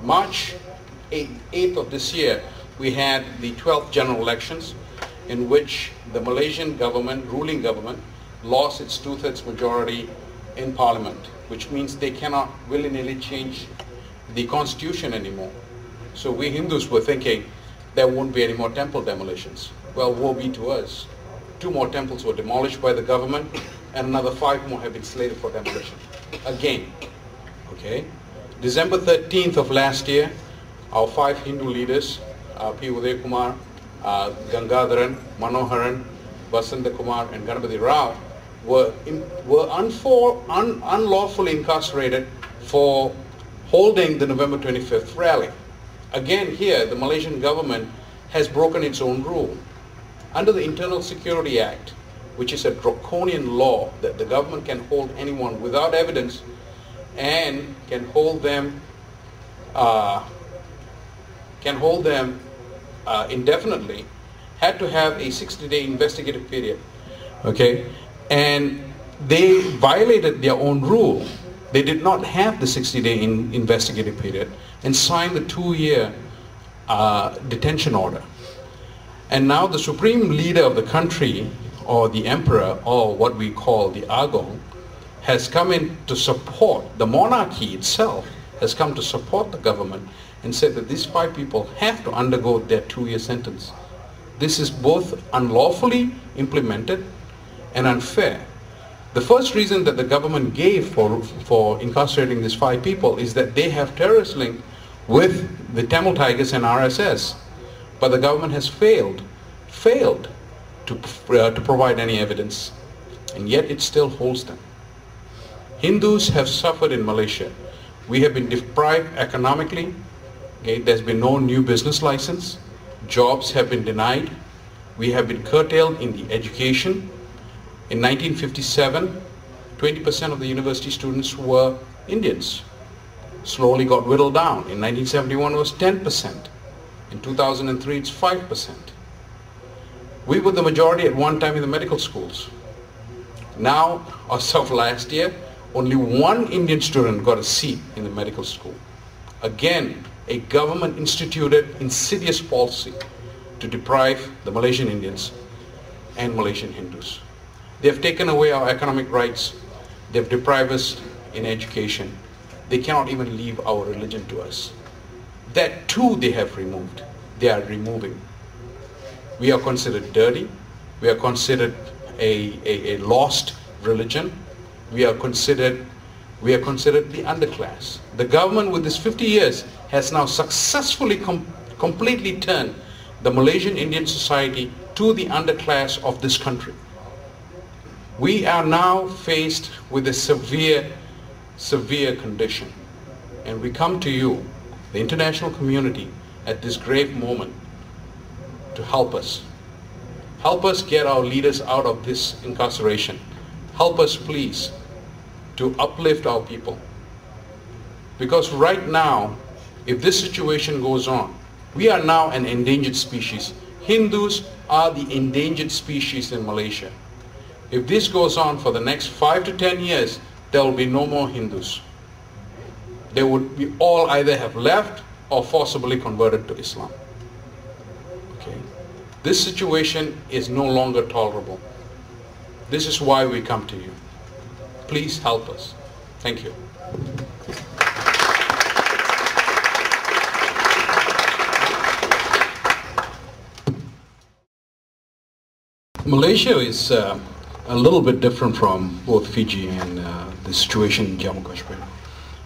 March 8th of this year, we had the 12th general elections in which the Malaysian government, ruling government, lost its 2/3 majority in parliament, which means they cannot willy-nilly change the constitution anymore. So we Hindus were thinking there won't be any more temple demolitions. Well, woe be to us. 2 more temples were demolished by the government and another 5 more have been slated for demolition. Again, okay? December 13th of last year, our 5 Hindu leaders, P. Uday Kumar, Gangadharan, Manoharan, Vasanta Kumar and Ganapati Rao were unlawfully incarcerated for holding the November 25th rally. Again here, the Malaysian government has broken its own rule. Under the Internal Security Act, which is a draconian law that the government can hold anyone without evidence and can hold them indefinitely, had to have a 60-day investigative period. Okay, and they violated their own rule. They did not have the 60-day investigative period and signed the 2-year detention order. And now the supreme leader of the country, or the emperor, or what we call the Agong, has come in to support, the monarchy itself has come to support the government and said that these 5 people have to undergo their 2-year sentence. This is both unlawfully implemented and unfair. The first reason that the government gave for incarcerating these 5 people is that they have terrorist link with the Tamil Tigers and RSS. But the government has failed to provide any evidence, and yet it still holds them. Hindus have suffered in Malaysia. We have been deprived economically. Okay, there's been no new business license. Jobs have been denied. We have been curtailed in the education. In 1957, 20% of the university students were Indians. Slowly got whittled down. In 1971 it was 10%. In 2003 it's 5%. We were the majority at one time in the medical schools. Now, as of last year, only 1 Indian student got a seat in the medical school. Again, a government instituted insidious policy to deprive the Malaysian Indians and Malaysian Hindus. They have taken away our economic rights. They have deprived us in education. They cannot even leave our religion to us. That too they have removed. They are removing. We are considered dirty. We are considered a lost religion. We are considered the underclass. The government with this 50 years has now successfully completely turned the Malaysian Indian society to the underclass of this country. We are now faced with a severe condition, and we come to you, the international community, at this grave moment to help us. Help us get our leaders out of this incarceration. Help us, please, to uplift our people. Because right now, if this situation goes on, we are now an endangered species. Hindus are the endangered species in Malaysia. If this goes on for the next 5 to 10 years, there will be no more Hindus. They would be all either have left or forcibly converted to Islam. Okay. This situation is no longer tolerable. This is why we come to you. Please help us. Thank you. Malaysia is a little bit different from both Fiji and the situation in Jammu Kashmir.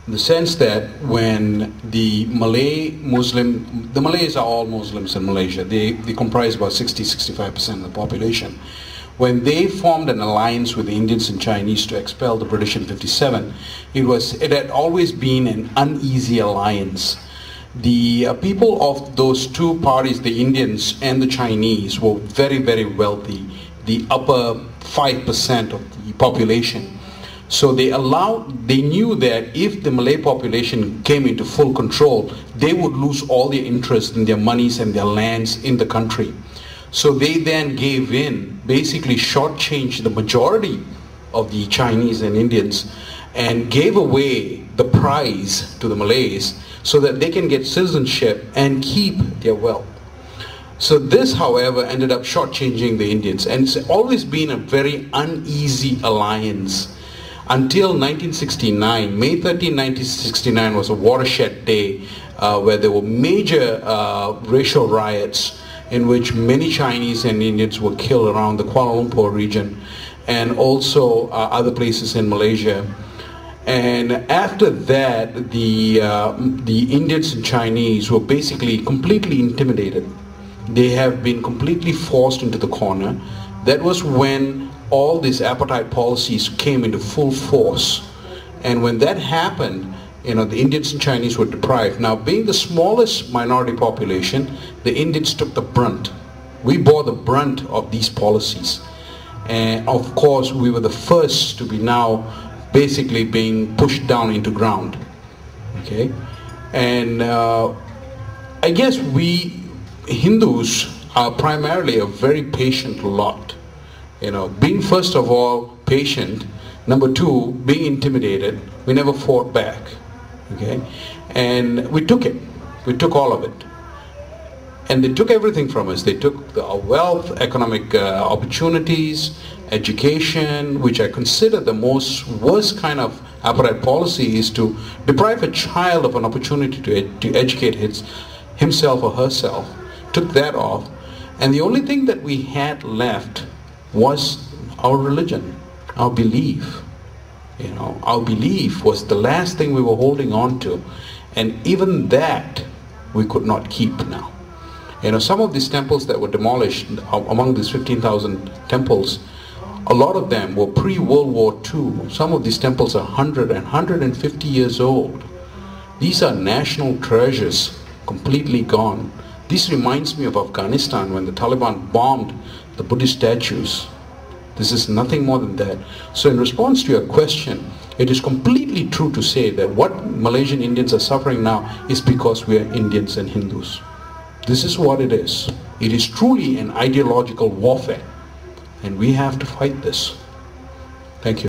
In the sense that when the Malays are all Muslims in Malaysia. They comprise about 60-65% of the population. When they formed an alliance with the Indians and Chinese to expel the British in '57, it had always been an uneasy alliance. The people of those 2 parties, the Indians and the Chinese, were very, very wealthy, the upper 5% of the population. So they knew that if the Malay population came into full control, they would lose all their interest in their monies and their lands in the country. So they then gave in, basically shortchanged the majority of the Chinese and Indians, and gave away the prize to the Malays so that they can get citizenship and keep their wealth. So this, however, ended up shortchanging the Indians, and it's always been a very uneasy alliance until 1969. May 13, 1969 was a watershed day where there were major racial riots in which many Chinese and Indians were killed around the Kuala Lumpur region and also other places in Malaysia. And after that, the Indians and Chinese were basically completely intimidated. They have been completely forced into the corner. That was when all these apartheid policies came into full force. And when that happened, the Indians and Chinese were deprived. Now, being the smallest minority population, the Indians took the brunt. We bore the brunt of these policies. And of course, we were the first to be now basically being pushed down into ground. Okay? And I guess we Hindus are primarily a very patient lot. Being first of all patient, number two, being intimidated, we never fought back. Okay? And we took it. We took all of it. And they took everything from us. They took our wealth, economic opportunities, education, which I consider the most worst kind of apartheid policy is to deprive a child of an opportunity to educate himself or herself. Took that off. And the only thing that we had left was our religion, our belief. Our belief was the last thing we were holding on to. And even that we could not keep now. Some of these temples that were demolished, among these 15,000 temples, a lot of them were pre-World War II. Some of these temples are 100 and 150 years old. These are national treasures, completely gone. This reminds me of Afghanistan when the Taliban bombed the Buddhist statues. This is nothing more than that. So in response to your question, it is completely true to say that what Malaysian Indians are suffering now is because we are Indians and Hindus. This is what it is. It is truly an ideological warfare, and we have to fight this. Thank you.